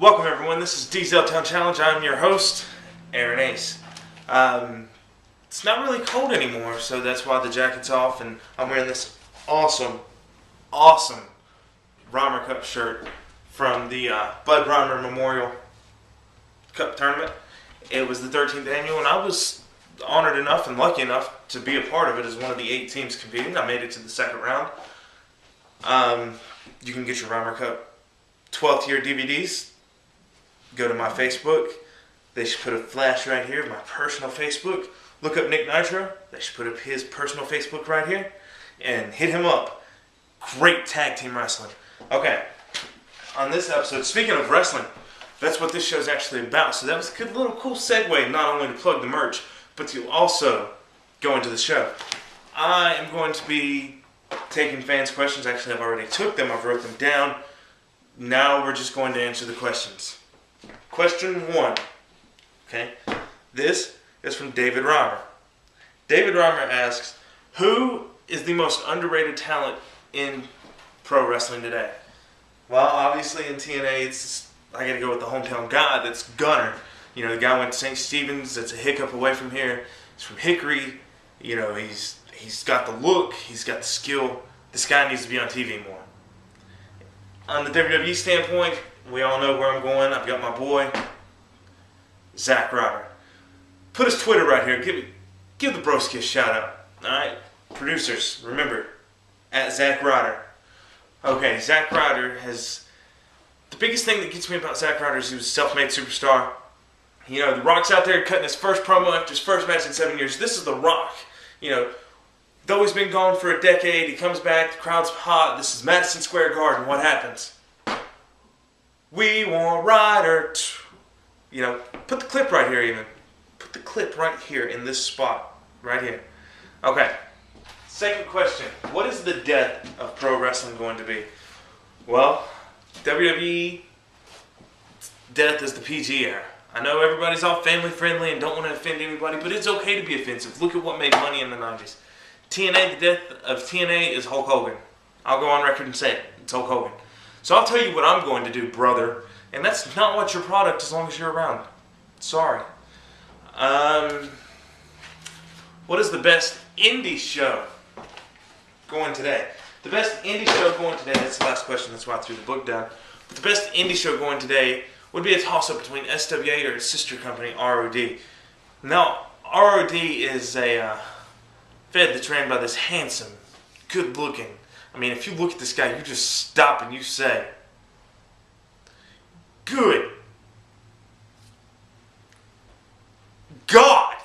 Welcome everyone, this is Diesel Town Challenge. I'm your host, Aaron Ace. It's not really cold anymore, so that's why the jacket's off, and I'm wearing this awesome Rymer Cup shirt from the Bud Rymer Memorial Cup Tournament. It was the 13th annual, and I was honored enough and lucky enough to be a part of it as one of the 8 teams competing. I made it to the second round. You can get your Rymer Cup 12th year DVDs. Go to my Facebook. They should put a flash right here, my personal Facebook. Look up Nick Nitro. They should put up his personal Facebook right here. And hit him up. Great tag team wrestling. Okay, on this episode, speaking of wrestling, that's what this show's actually about. So that was a good little cool segue, not only to plug the merch, but to also go into the show. I am going to be taking fans' questions. Actually, I've already took them. I've wrote them down. Now we're just going to answer the questions. Question 1. Okay, this is from David Rymer. David Rymer asks, who is the most underrated talent in pro wrestling today? Well, obviously in TNA, I gotta go with the hometown guy. That's Gunner. You know, the guy went to St. Stephen's. That's a hiccup away from here. He's from Hickory. You know, he's got the look. He's got the skill. This guy needs to be on TV more. On the WWE standpoint, we all know where I'm going. I've got my boy, Zack Ryder. Put his Twitter right here. Give the broski a shout out. Alright? Producers, remember, at Zack Ryder. Okay, Zack Ryder has... The biggest thing that gets me about Zack Ryder is he was a self-made superstar. You know, The Rock's out there cutting his first promo after his first match in 7 years. This is The Rock. You know, though he's been gone for a decade, he comes back, the crowd's hot. This is Madison Square Garden. What happens? We want Ryder. You know, put the clip right here even. Put the clip right here in this spot. Right here. Okay. Second question. What is the death of pro wrestling going to be? Well, WWE death is the PG era. I know everybody's all family friendly and don't want to offend anybody, but it's okay to be offensive. Look at what made money in the 90s. TNA, the death of TNA is Hulk Hogan. I'll go on record and say it. It's Hulk Hogan. So I'll tell you what I'm going to do, brother. And that's not what your product as long as you're around. Sorry. What is the best indie show going today? The best indie show going today, that's the last question, that's why I threw the book down. But the best indie show going today would be a toss-up between SWA or its sister company, ROD. Now, ROD is a fed that's ran by this handsome, good-looking, I mean, if you look at this guy, you just stop and you say, good God!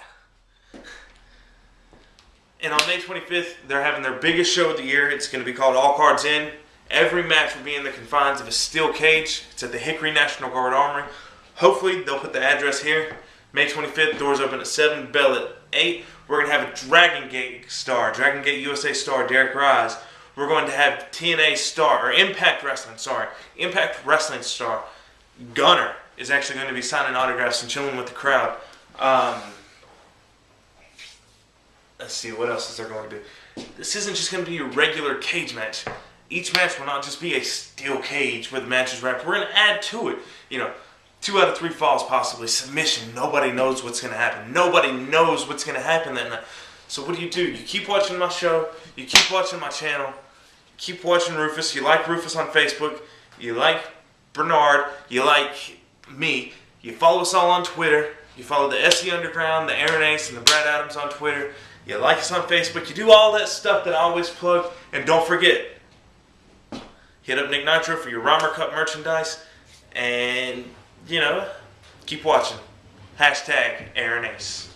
And on May 25th, they're having their biggest show of the year. It's going to be called All Cards In. Every match will be in the confines of a steel cage. It's at the Hickory National Guard Armory. Hopefully, they'll put the address here. May 25th, doors open at 7, bell at 8. We're going to have a Dragon Gate star, Dragon Gate USA star, Derek Rise. We're going to have TNA star, or Impact Wrestling star, Gunner is actually going to be signing autographs and chilling with the crowd. Let's see, what else is there going to be? This isn't just going to be your regular cage match. Each match will not just be a steel cage where the match is wrapped. We're going to add to it. You know, 2 out of 3 falls possibly. Submission. Nobody knows what's going to happen. Nobody knows what's going to happen that night. So what do? You keep watching my show. You keep watching my channel. Keep watching Rufus. You like Rufus on Facebook. You like Bernard. You like me. You follow us all on Twitter. You follow the SE Underground, the Aaron Ace, and the Brad Adams on Twitter. You like us on Facebook. You do all that stuff that I always plug. And don't forget, hit up Nick Nitro for your Rymer Cup merchandise. And, you know, keep watching. # Aaron Ace.